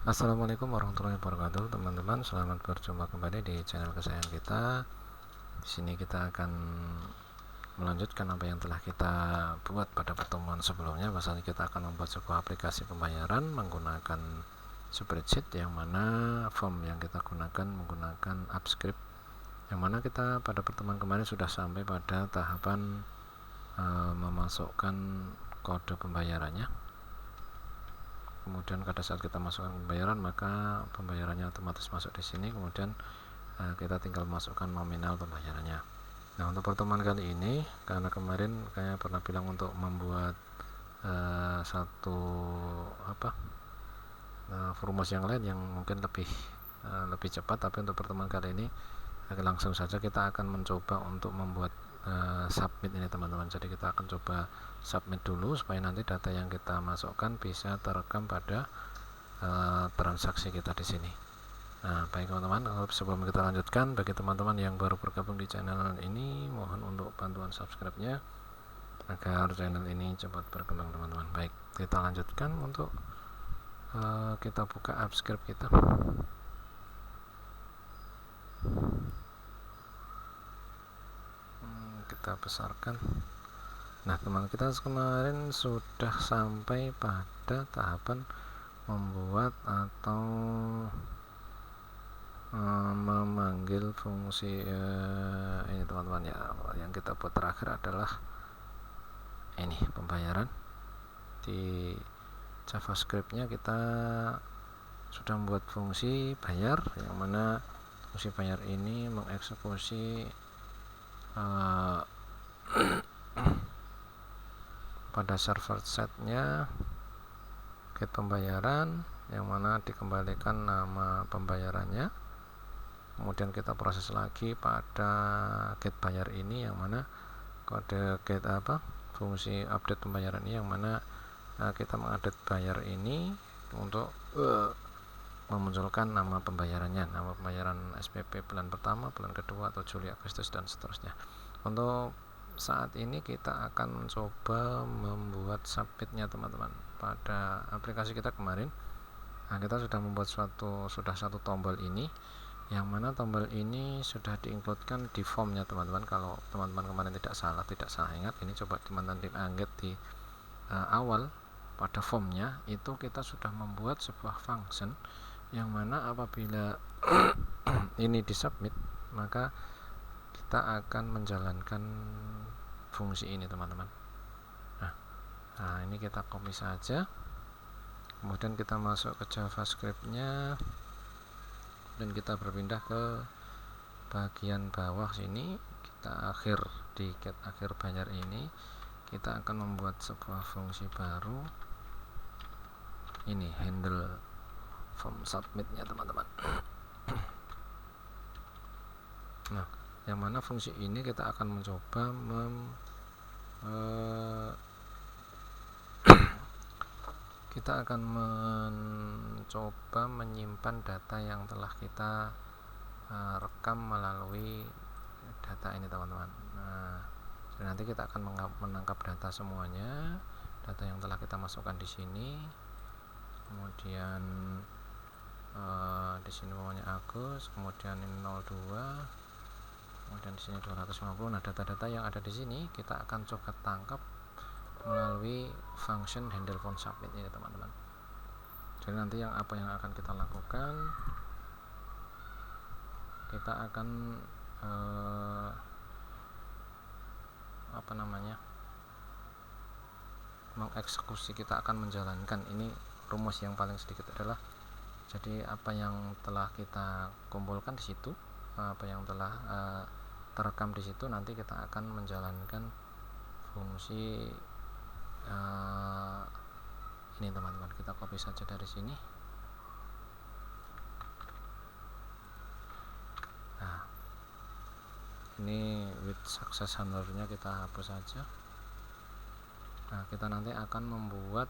Assalamualaikum warahmatullahi wabarakatuh, teman-teman. Selamat berjumpa kembali di channel kesayangan kita. Di sini kita akan melanjutkan apa yang telah kita buat pada pertemuan sebelumnya. Bahwasanya kita akan membuat sebuah aplikasi pembayaran menggunakan spreadsheet, yang mana form yang kita gunakan menggunakan AppScript, yang mana kita pada pertemuan kemarin sudah sampai pada tahapan memasukkan kode pembayarannya. Kemudian pada saat kita masukkan pembayaran, maka pembayarannya otomatis masuk di sini. Kemudian kita tinggal masukkan nominal pembayarannya. Nah, untuk pertemuan kali ini, karena kemarin saya pernah bilang untuk membuat satu rumus yang lain yang mungkin lebih cepat, tapi untuk pertemuan kali ini langsung saja kita akan mencoba untuk membuat submit ini, teman-teman. Jadi kita akan coba submit dulu supaya nanti data yang kita masukkan bisa terekam pada transaksi kita di sini. Nah, baik teman-teman, sebelum kita lanjutkan, bagi teman-teman yang baru bergabung di channel ini, mohon untuk bantuan subscribe-nya agar channel ini cepat berkembang, teman-teman. Baik, kita lanjutkan untuk kita buka AppScript kita. Kita besarkan. Nah, teman, kita kemarin sudah sampai pada tahapan membuat atau memanggil fungsi ini, teman-teman. Ya, yang kita buat terakhir adalah ini, pembayaran. Di JavaScript-nya kita sudah membuat fungsi bayar, yang mana fungsi bayar ini mengeksekusi pada server setnya get pembayaran, yang mana dikembalikan nama pembayarannya. Kemudian kita proses lagi pada get bayar ini, yang mana kode get fungsi update pembayaran ini, yang mana kita mengupdate bayar ini untuk memunculkan nama pembayarannya, nama pembayaran SPP bulan pertama, bulan kedua, atau Juli, Agustus, dan seterusnya. Untuk saat ini kita akan mencoba membuat submitnya, teman-teman. Pada aplikasi kita kemarin, kita sudah membuat satu tombol ini, yang mana tombol ini sudah diincludekan di formnya, teman-teman. Kalau teman-teman kemarin tidak salah ingat, ini coba teman-teman lihat di awal pada formnya itu kita sudah membuat sebuah function, yang mana apabila ini disubmit, maka kita akan menjalankan fungsi ini, teman-teman. Nah, ini kita copy saja, kemudian kita masuk ke JavaScript-nya, dan kita berpindah ke bagian bawah sini. Kita di get akhir bayar ini, kita akan membuat sebuah fungsi baru, ini handle form submitnya, teman-teman. Nah, yang mana fungsi ini kita akan mencoba kita akan mencoba menyimpan data yang telah kita rekam melalui data ini, teman-teman. Nah, jadi nanti kita akan menangkap data semuanya, data yang telah kita masukkan di sini. Kemudian di sini namanya Agus, kemudian ini 02, kemudian di sini 250. Nah, data-data yang ada di sini kita akan coba tangkap melalui function handle form submit ini, teman-teman. Jadi nanti apa yang akan kita lakukan, kita akan mengeksekusi, kita akan menjalankan. Ini rumus yang paling sedikit adalah, jadi apa yang telah kita kumpulkan di situ, apa yang telah terekam di situ, nanti kita akan menjalankan fungsi ini, teman-teman. Kita copy saja dari sini. Nah, ini with success handler-nya kita hapus saja. Nah, kita nanti akan membuat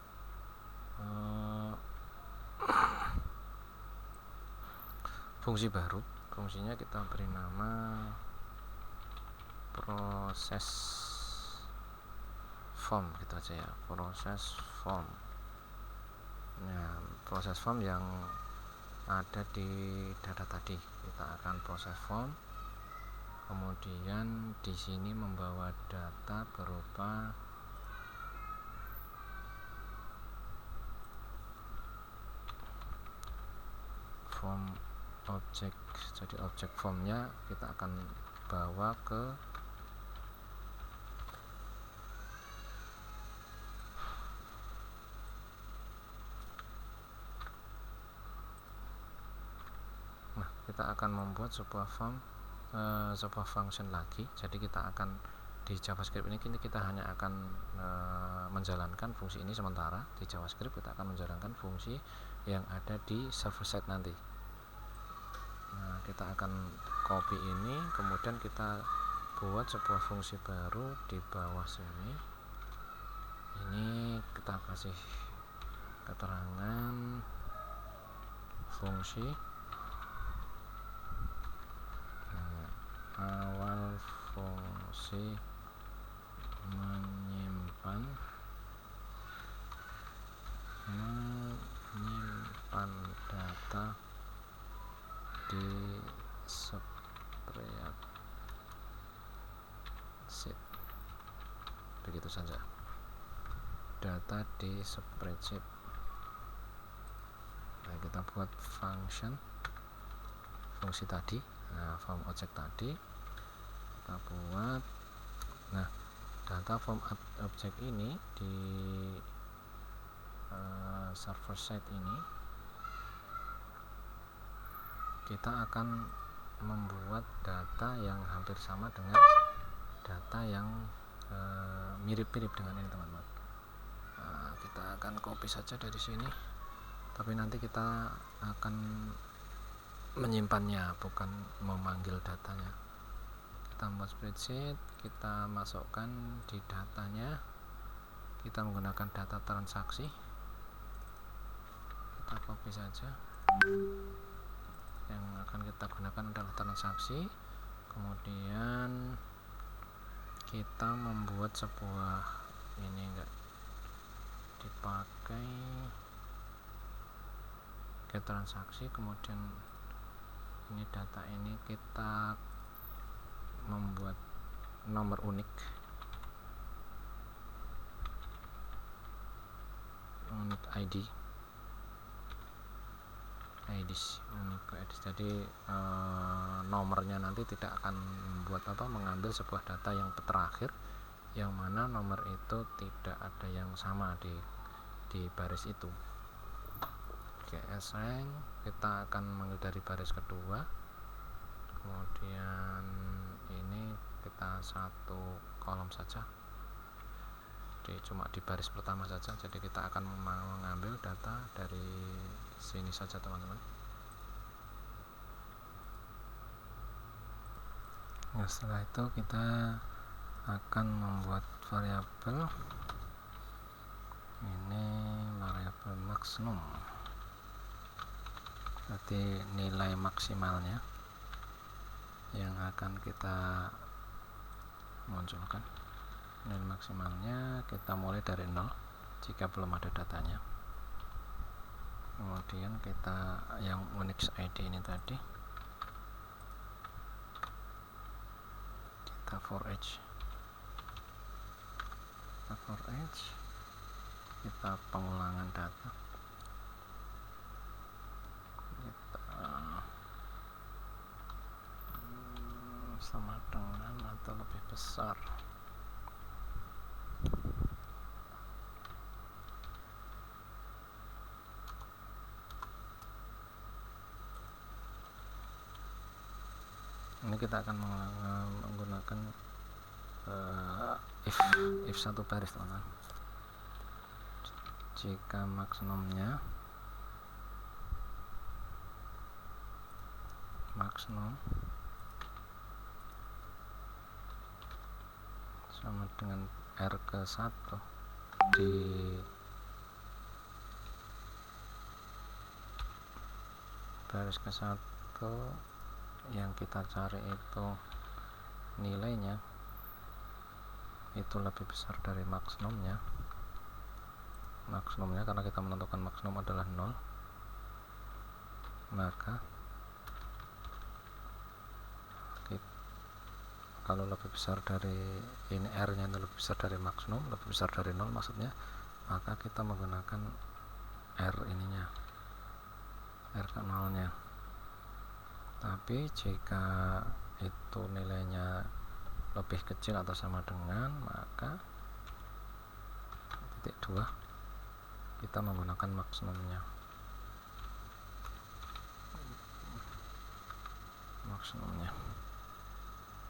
fungsi baru. Fungsinya kita beri nama proses form, gitu aja ya, proses form. Nah, proses form yang ada di data tadi. Kita akan proses form, kemudian di sini membawa data berupa form objek. Jadi objek formnya kita akan bawa ke kita akan membuat sebuah form, sebuah function lagi. Jadi kita akan di JavaScript ini kita hanya akan menjalankan fungsi ini sementara. Di JavaScript kita akan menjalankan fungsi yang ada di server side nanti. Nah, kita akan copy ini, kemudian kita buat sebuah fungsi baru di bawah sini. Ini kita kasih keterangan fungsi awal fungsi menyimpan data di spreadsheet. Begitu saja, data di spreadsheet. Nah, kita buat function fungsi tadi, form object tadi kita buat. Nah, data form object ini di server side ini kita akan membuat data yang hampir sama dengan data yang mirip-mirip dengan ini, teman-teman. Kita akan copy saja dari sini, tapi nanti kita akan menyimpannya, bukan memanggil datanya. Kita membuat spreadsheet, kita masukkan di datanya, kita menggunakan data transaksi, kita copy saja. Yang akan kita gunakan adalah transaksi. Kemudian kita membuat sebuah, ini enggak dipakai, ke transaksi. Kemudian ini data ini kita membuat nomor unik, ID jadi nomornya nanti tidak akan mengambil sebuah data yang terakhir, yang mana nomor itu tidak ada yang sama di baris itu. Oke, assign kita akan mengambil dari baris kedua, kemudian ini kita satu kolom saja, jadi cuma di baris pertama saja. Jadi kita akan mengambil data dari sini saja, teman-teman. Nah, setelah itu kita akan membuat variabel, ini variabel maksimum, berarti nilai maksimalnya yang akan kita munculkan. Nilai maksimalnya kita mulai dari 0 jika belum ada datanya. Kemudian kita yang Unix ID ini tadi kita for each, kita pengulangan data, kita sama dengan atau lebih besar. Ini kita akan menggunakan if satu baris, teman-teman. Jika maksimum sama dengan R ke 1 di baris ke 1 yang kita cari itu nilainya itu lebih besar dari maksimumnya karena kita menentukan maksimum adalah 0, maka kalau lebih besar dari ini, R nya itu lebih besar dari maksimum, lebih besar dari 0 maksudnya, maka kita menggunakan R ininya, R ke 0 nya. Tapi jika itu nilainya lebih kecil atau sama dengan, maka titik 2 kita menggunakan maksimumnya.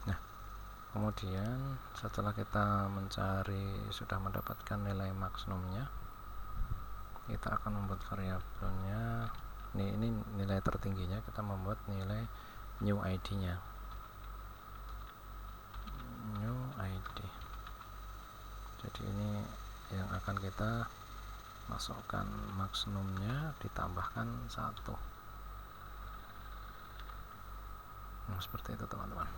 Nah, kemudian setelah kita mencari, sudah mendapatkan nilai maksimumnya, kita akan membuat variabelnya. Ini nilai tertingginya, kita membuat nilai new id nya, new id. Jadi ini yang akan kita masukkan maksimumnya ditambahkan 1. Nah, seperti itu teman-teman.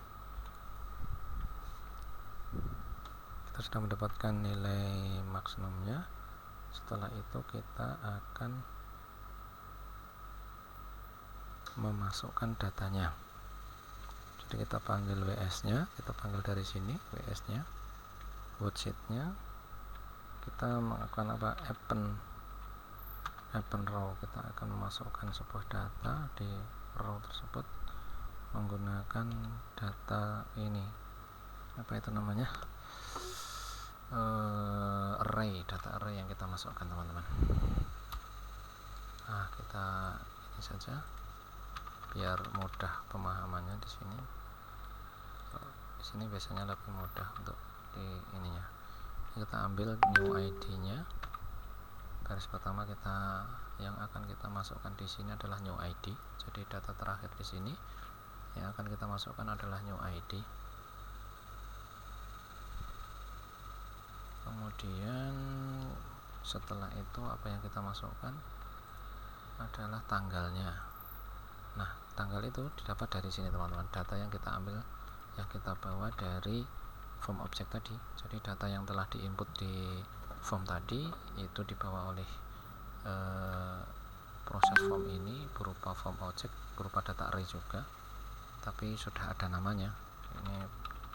Kita sudah mendapatkan nilai maksimumnya. Setelah itu kita akan memasukkan datanya. Jadi kita panggil ws nya, kita panggil dari sini ws nya, worksheet nya, kita melakukan apa, append row. Kita akan memasukkan sebuah data di row tersebut menggunakan data ini, apa itu namanya, data array yang kita masukkan teman-teman. Nah, kita ini saja biar mudah pemahamannya. Di sini biasanya lebih mudah untuk di ininya. Kita ambil new id nya, garis pertama kita yang akan kita masukkan di sini adalah new id. Jadi data terakhir di sini yang akan kita masukkan adalah new id. Kemudian setelah itu apa yang kita masukkan adalah tanggalnya. Nah, tanggal itu didapat dari sini teman-teman, data yang kita ambil, yang kita bawa dari form object tadi. Jadi data yang telah diinput di form tadi itu dibawa oleh proses form ini berupa form object, berupa data array juga, tapi sudah ada namanya, ini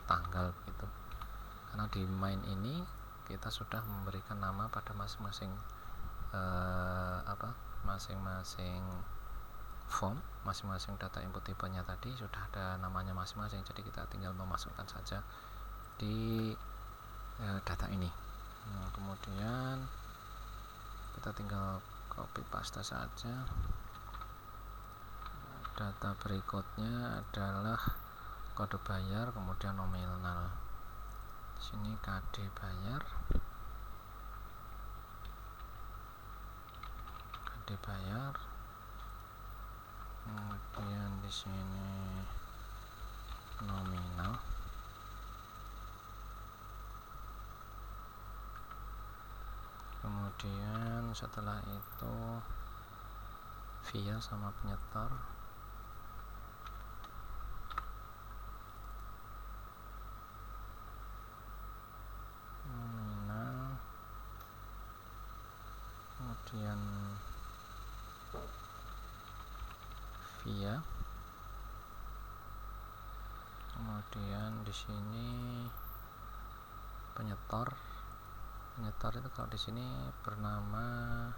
tanggal begitu. Karena di main ini kita sudah memberikan nama pada masing-masing masing-masing form, masing-masing data input tipenya tadi sudah ada namanya masing-masing. Jadi kita tinggal memasukkan saja di data ini. Nah, kemudian kita tinggal copy paste saja. Data berikutnya adalah kode bayar, kemudian nominal. Di sini KD bayar, kemudian di sini nominal, kemudian setelah itu via sama penyetor, nominal, kemudian via, kemudian di sini penyetor itu kalau di sini bernama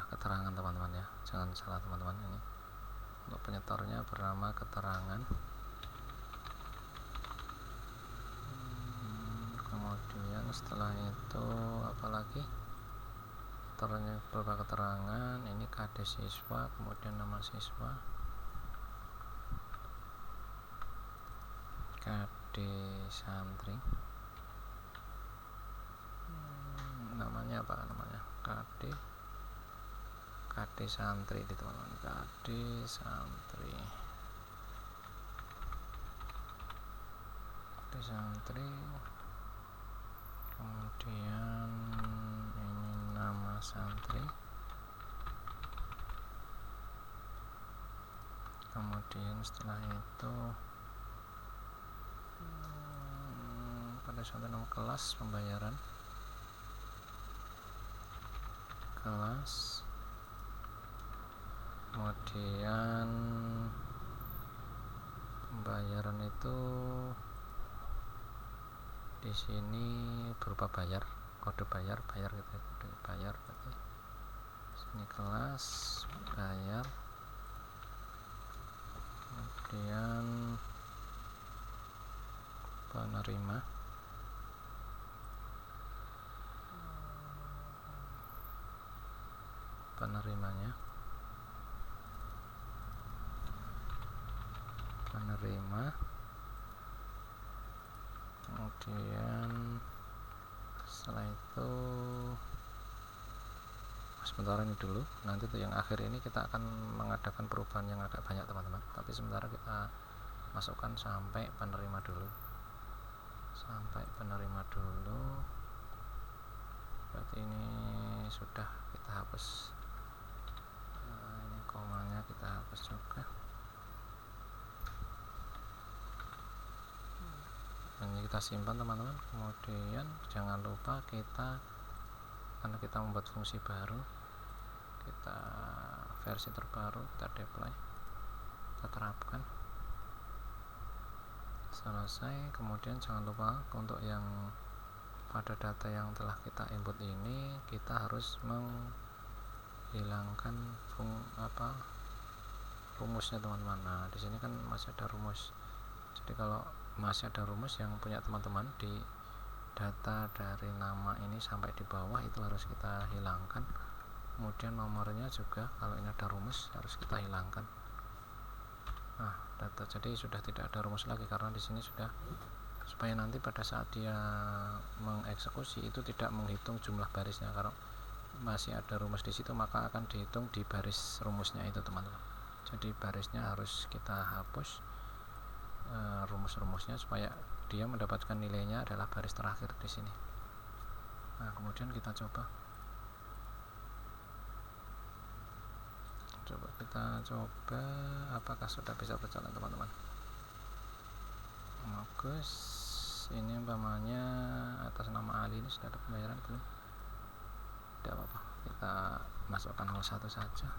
keterangan teman-teman ya, jangan salah teman-teman. Ini untuk penyetornya bernama keterangan. Kemudian setelah itu apalagi, penyetornya berupa keterangan. Ini KD siswa, kemudian nama siswa, KD santri, namanya apa, namanya KD santri di teman-teman, KD santri, kemudian ini nama santri, kemudian setelah itu pada suatu nama kelas pembayaran, kelas, kemudian pembayaran itu di sini berupa bayar, kode bayar gitu, kode bayar berarti sini kelas bayar, kemudian penerima, kemudian setelah itu sementara ini dulu, nanti tuh yang akhir ini kita akan mengadakan perubahan yang agak banyak teman-teman, tapi sementara kita masukkan sampai penerima dulu, berarti ini sudah kita hapus. Ini komanya kita hapus juga, ini kita simpan teman-teman. Kemudian jangan lupa karena kita membuat fungsi baru, kita versi terbaru, kita deploy, kita terapkan, selesai. Kemudian jangan lupa untuk yang pada data yang telah kita input ini kita harus menghilangkan rumusnya teman-teman. Nah di sini kan masih ada rumus, jadi kalau masih ada rumus yang punya teman-teman di data dari nama ini sampai di bawah itu harus kita hilangkan. Kemudian nomornya juga kalau ini ada rumus harus kita hilangkan. Nah data jadi sudah tidak ada rumus lagi, karena di sini sudah, supaya nanti pada saat dia mengeksekusi itu tidak menghitung jumlah barisnya. Kalau masih ada rumus di situ maka akan dihitung di baris rumusnya itu teman-teman. Jadi barisnya harus kita hapus, rumus-rumusnya, supaya dia mendapatkan nilainya adalah baris terakhir di sini. Nah kemudian kita coba apakah sudah bisa berjalan teman-teman. Bagus. Ini umpamanya atas nama Ali ini sudah ada pembayaran belum? Tidak apa-apa, kita masukkan 01 saja,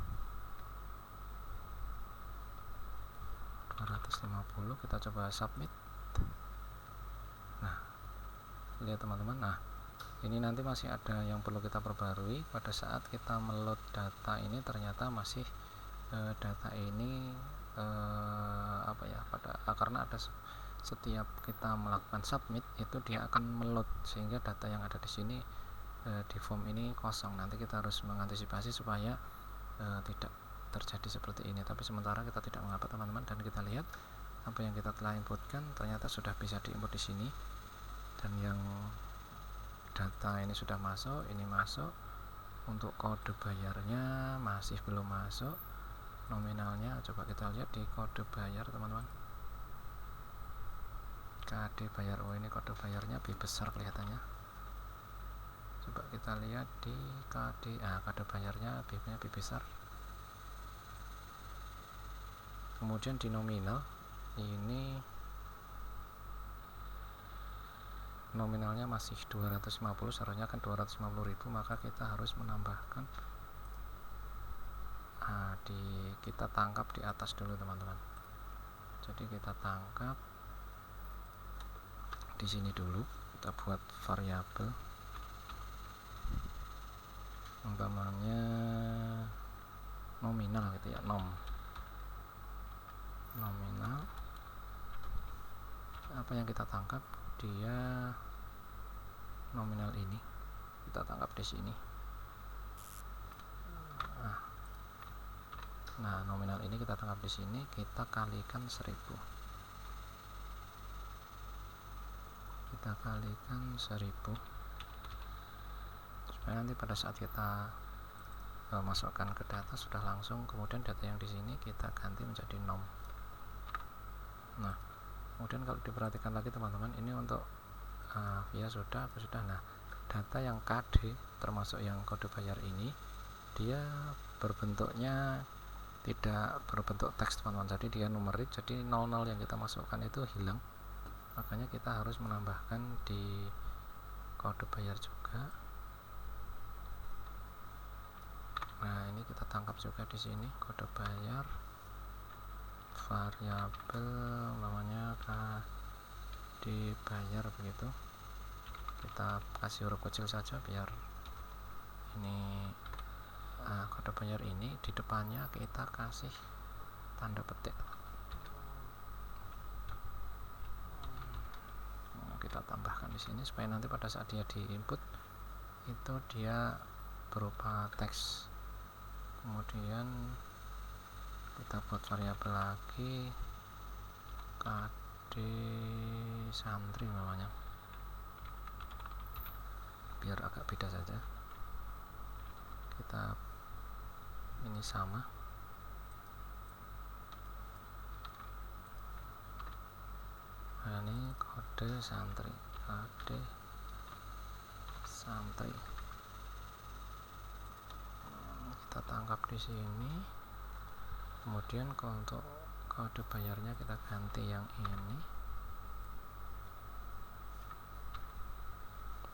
250, kita coba submit. Nah lihat teman-teman, nah ini nanti masih ada yang perlu kita perbarui pada saat kita meload data ini. Ternyata masih data ini karena ada setiap kita melakukan submit itu dia akan meload, sehingga data yang ada di sini di form ini kosong. Nanti kita harus mengantisipasi supaya tidak terjadi seperti ini, tapi sementara kita tidak mengapa teman-teman. Dan kita lihat apa yang kita telah inputkan ternyata sudah bisa diinput di sini, dan yang data ini sudah masuk, ini masuk. Untuk kode bayarnya masih belum masuk, nominalnya coba kita lihat di kode bayar teman-teman, KD bayar. Oh ini kode bayarnya B besar kelihatannya, coba kita lihat di KD. Kode bayarnya B nya B besar. Kemudian di nominal ini nominalnya masih 250, seharusnya kan 250.000, maka kita harus menambahkan kita tangkap di atas dulu teman-teman. Jadi kita tangkap di sini dulu, kita buat variabel umpamanya nominal gitu ya, nominal. Apa yang kita tangkap, dia nominal ini kita tangkap di sini. Nah nominal ini kita tangkap di sini, kita kalikan 1000, supaya nanti pada saat kita masukkan ke data sudah langsung. Kemudian data yang di sini kita ganti menjadi nom. Nah kemudian kalau diperhatikan lagi teman-teman, ini untuk ya sudah. Nah data yang KD termasuk yang kode bayar ini dia berbentuknya tidak berbentuk teks teman-teman, jadi dia numerik. Jadi 00 yang kita masukkan itu hilang, makanya kita harus menambahkan di kode bayar juga. Nah, ini kita tangkap juga di sini kode bayar variabel namanya dibayar begitu. Kita kasih huruf kecil saja biar ini kode bayar ini di depannya kita kasih tanda petik. Kita tambahkan di sini supaya nanti pada saat dia di input itu dia berupa teks. Kemudian kita buat variabel lagi KD santri namanya, biar agak beda saja. Kita ini sama, nah, ini kode santri, kode santri. Kita tangkap di sini. Kemudian untuk kode bayarnya kita ganti yang ini.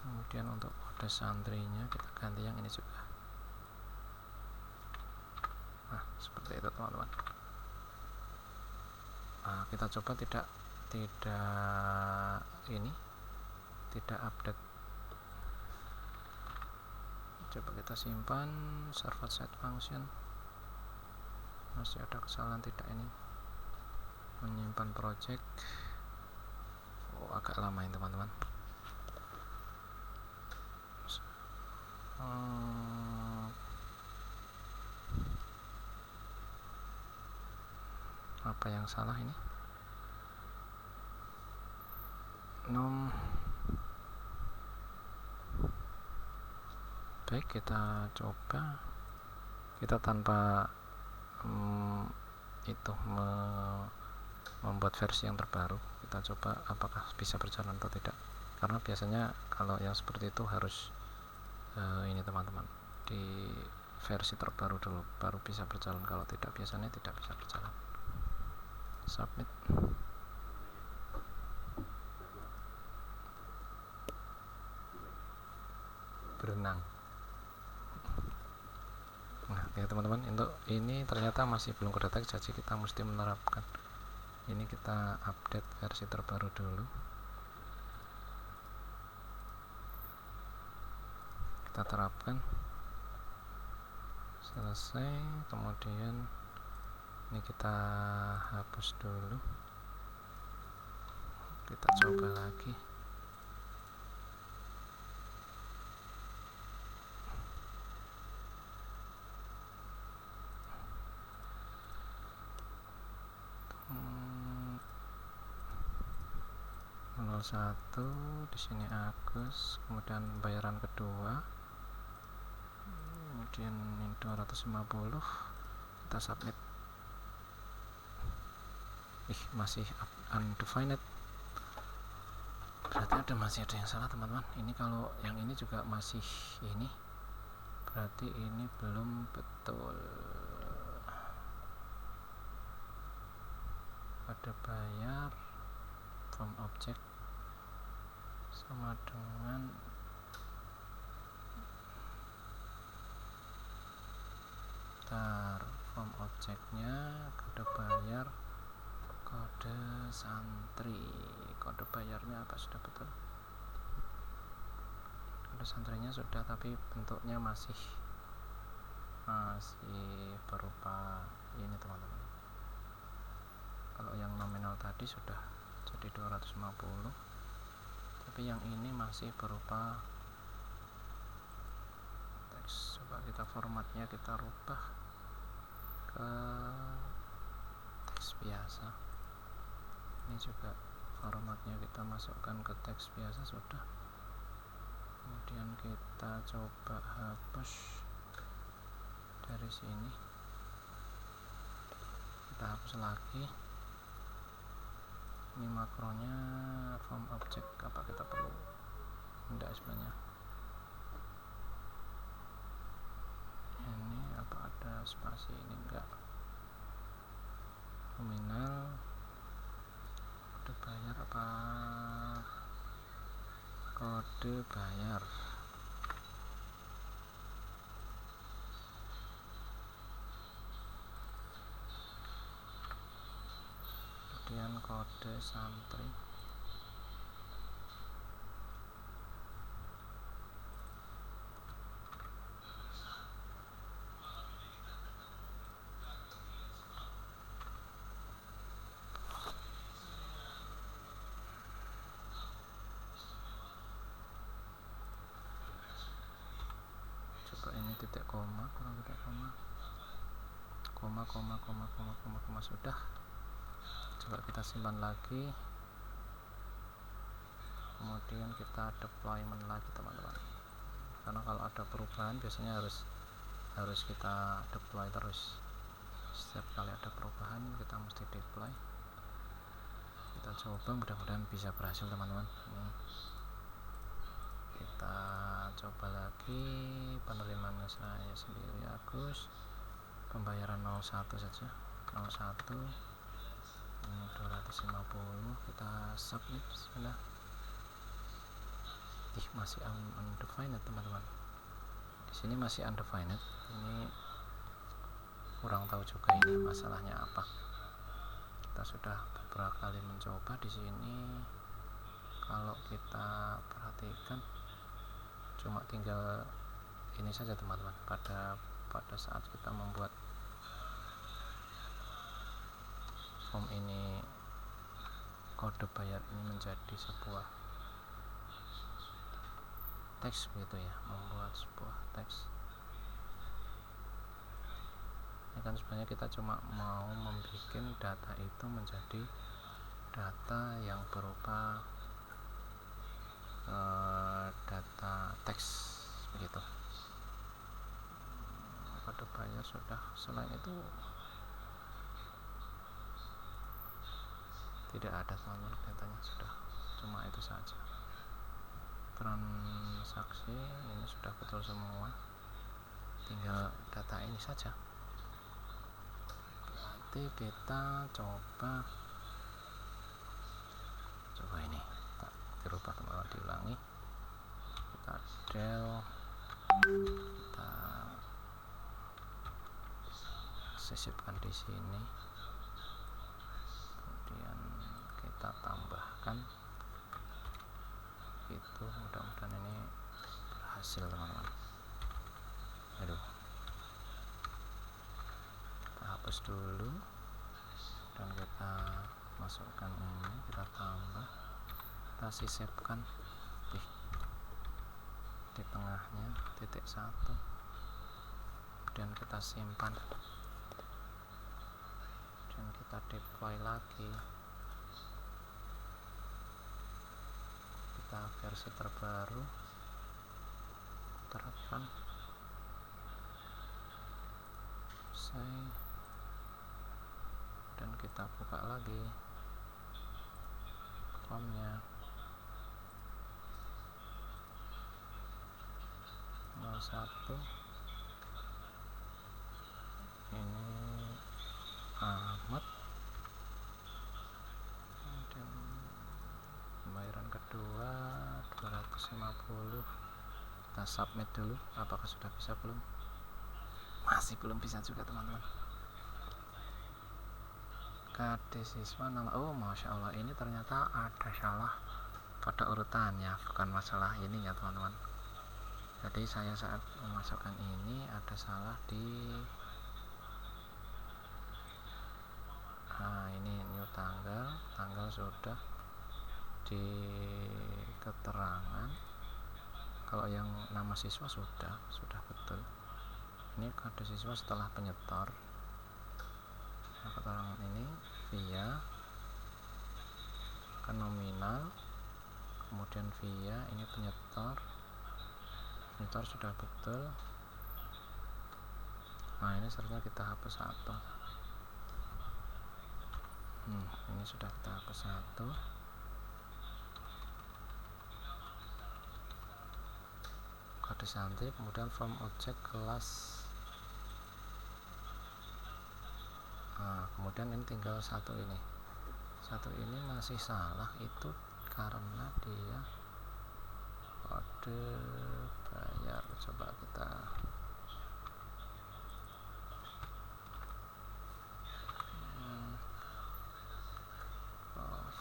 Kemudian untuk kode santrinya kita ganti yang ini juga. Nah, seperti itu teman-teman. Nah, kita coba tidak update. Coba kita simpan server side function. Masih ada kesalahan tidak ini menyimpan project. Agak lama ini teman-teman. Apa yang salah ini? Baik, kita coba. Kita tanpa membuat versi yang terbaru, kita coba apakah bisa berjalan atau tidak, karena biasanya kalau yang seperti itu harus ini teman-teman, di versi terbaru dulu baru bisa berjalan, kalau tidak biasanya tidak bisa berjalan. Submit. Berenang. Nah, ya teman-teman, untuk ini ternyata masih belum kedetek, jadi kita mesti menerapkan ini. Kita update versi terbaru dulu. Kita terapkan. Selesai. Kemudian ini kita hapus dulu. Kita coba lagi. Satu di sini Agus, kemudian bayaran kedua, kemudian ini 250, kita submit. Masih undefined, berarti masih ada yang salah teman-teman. Ini kalau yang ini juga masih ini, berarti ini belum betul. Pada bayar from object sama dengan from objeknya kode bayar kode santri. Kode bayarnya apa sudah betul? Kode santrinya sudah, tapi bentuknya masih berupa ini teman-teman. Kalau yang nominal tadi sudah jadi 250, tapi yang ini masih berupa teks. Coba kita formatnya kita rubah ke teks biasa. Ini juga formatnya kita masukkan ke teks biasa sudah. Kemudian kita coba hapus dari sini, kita hapus lagi. Ini makronya from object, apa kita perlu? Tidak sebenarnya. Ini apa ada spasi ini? Enggak. Nominal, kode bayar apa? Kode bayar. kode santri. Coba ini titik koma, kurang titik koma, sudah. Coba kita simpan lagi, kemudian kita deployment lagi teman-teman, karena kalau ada perubahan biasanya harus kita deploy terus. Setiap kali ada perubahan kita mesti deploy. Kita coba, mudah-mudahan bisa berhasil teman-teman. Kita coba lagi, penerimaannya saya sendiri Agus, pembayaran 01 saja, 01 ini 250, kita submit. Bismillah. Masih undefined teman-teman, di sini masih undefined. Ini kurang tahu juga ini masalahnya apa. Kita sudah beberapa kali mencoba di sini, kalau kita perhatikan cuma tinggal ini saja teman-teman, pada saat kita membuat form ini, kode bayar ini menjadi sebuah teks begitu ya, membuat sebuah teks. Ini kan sebenarnya kita cuma mau membuat data itu menjadi data yang berupa data teks begitu. Kode bayar sudah, selain itu tidak ada teman-teman, datanya sudah cuma itu saja. Transaksi ini sudah betul semua, tinggal data ini saja. Berarti kita coba ini tak dirubah teman-teman, diulangi. Kita del, kita sisipkan di sini, kemudian kita tambahkan itu. Mudah-mudahan ini berhasil teman-teman. Aduh, kita hapus dulu dan kita masukkan ini, kita tambah, kita sisipkan di tengahnya titik 1, kemudian kita simpan dan kita deploy lagi. Kita versi terbaru terapkan, save, dan kita buka lagi formnya. 01 ini Ahmad, dan pembayaran kedua 250. Kita submit dulu, apakah sudah bisa? Belum, masih belum bisa juga teman-teman. KD siswa nama, oh masya Allah, ini ternyata ada salah pada urutannya, bukan masalah ini ya teman-teman. Jadi saya saat memasukkan ini ada salah di ini new tanggal sudah di keterangan. Kalau yang nama siswa sudah betul. Ini kode siswa setelah penyetor. Nah, keterangan ini via kan nominal, kemudian via ini penyetor sudah betul. Nah, ini seharusnya kita hapus 1. Ini sudah kita hapus 1. Kode santri, kemudian from object kelas. Nah, kemudian ini tinggal satu ini masih salah, itu karena dia kode bayar. Coba kita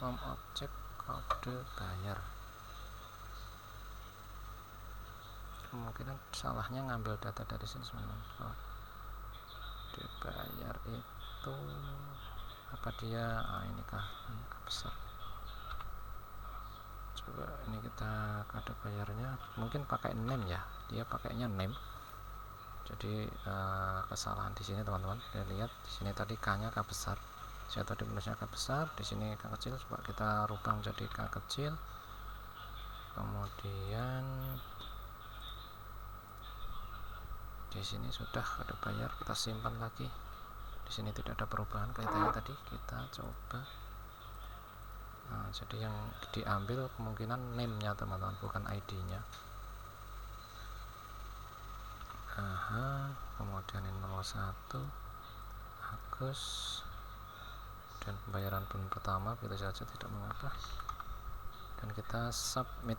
form objek kode bayar. Kemungkinan salahnya ngambil data dari sini sebenarnya. Kode bayar itu apa dia? Ini kah besar. Coba ini kita kode bayarnya mungkin pakai name ya, dia pakainya name. Jadi kesalahan di sini teman-teman. Kita lihat di sini tadi K-nya K besar. Saya tadi menulisnya K besar, di sini K kecil. Coba kita rubah menjadi K kecil. Kemudian di sini sudah kode bayar, kita simpan lagi. Di sini tidak ada perubahan kaitannya tadi. Kita coba. Nah, jadi yang diambil kemungkinan name-nya teman-teman, bukan ID-nya. Kemudian ini nomor 1 Agus, dan pembayaran bulan pertama pilih saja, tidak mengapa, dan kita submit.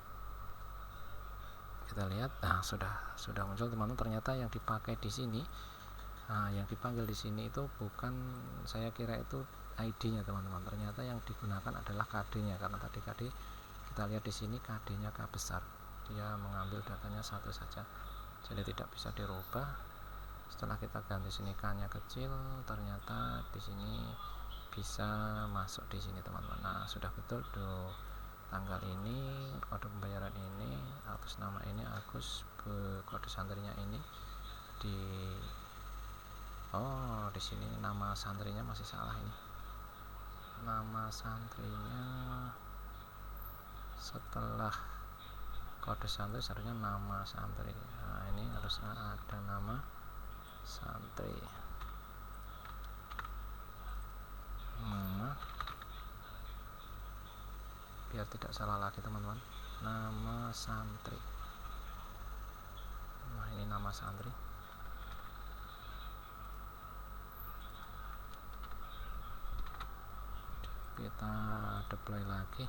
Kita lihat, sudah muncul teman-teman. Ternyata yang dipakai di sini, yang dipanggil di sini itu bukan, saya kira itu ID-nya teman-teman. Ternyata yang digunakan adalah KD-nya, karena tadi kita lihat di sini KD-nya K besar, dia mengambil datanya satu saja, jadi tidak bisa dirubah. Setelah kita ganti sini K-nya kecil, ternyata di sini bisa masuk di sini teman-teman. Nah, sudah betul tuh, tanggal ini, kode pembayaran ini, atas nama ini Agus, kode santrinya ini di sini nama santrinya masih salah. Ini nama santrinya setelah kode santri seharusnya nama santri. Nah, ini harus ada nama santri, nama, biar tidak salah lagi teman-teman, nama santri. Nah, ini nama santri. Kita deploy lagi,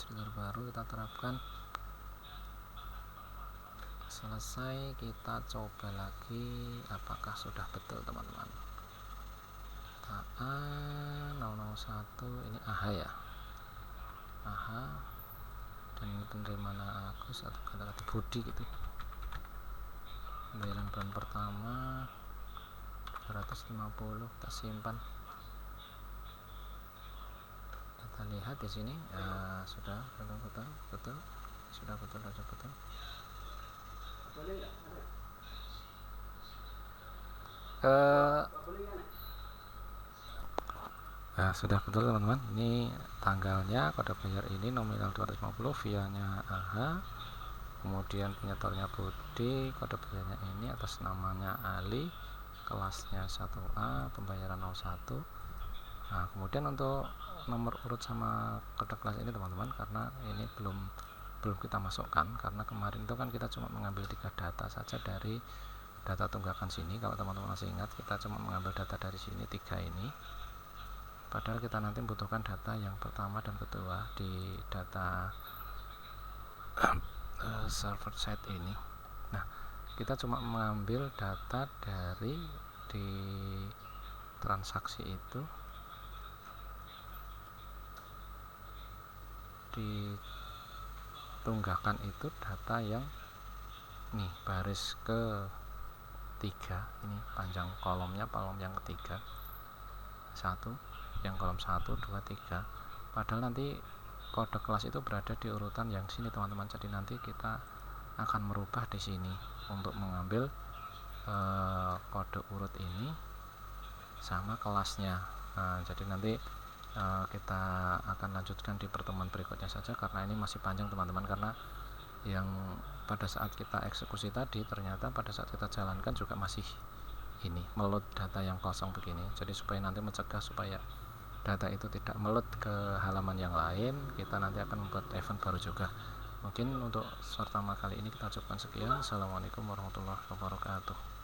trigger baru kita terapkan. Selesai, kita coba lagi apakah sudah betul teman-teman. AA 001 ini AH ya, AH, dan ini penerimaan Agus atau kata-kata Budi gitu. Pembayaran bulan pertama 250, kita simpan. Kita lihat di sini sudah betul, sudah betul. Sudah betul teman-teman. Ini tanggalnya, kode bayar ini nominal 250, via-nya AH, kemudian penyetornya Budi, kode bayarnya ini atas namanya Ali, kelasnya 1A, pembayaran 01. Nah, kemudian untuk nomor urut sama kode kelas ini teman-teman, karena ini belum kita masukkan, karena kemarin itu kan kita cuma mengambil 3 data saja dari data tunggakan sini. Kalau teman-teman masih ingat, kita cuma mengambil data dari sini 3 ini, padahal kita nanti membutuhkan data yang pertama dan kedua di data server side ini. Nah, kita cuma mengambil data dari di transaksi itu, di tunggakan itu, data yang nih baris ke-3 ini, panjang kolomnya, kolom yang ketiga, 1, yang kolom 1, 2, 3. Padahal nanti kode kelas itu berada di urutan yang sini teman-teman. Jadi nanti kita akan merubah di sini untuk mengambil kode urut ini sama kelasnya. Nah, jadi nanti kita akan lanjutkan di pertemuan berikutnya saja, karena ini masih panjang teman-teman. Karena yang pada saat kita eksekusi tadi, ternyata pada saat kita jalankan juga masih ini meload data yang kosong begini. Jadi supaya nanti mencegah supaya data itu tidak meload ke halaman yang lain, kita nanti akan membuat event baru juga. Mungkin untuk pertama kali ini kita cukupkan sekian. Assalamualaikum warahmatullahi wabarakatuh.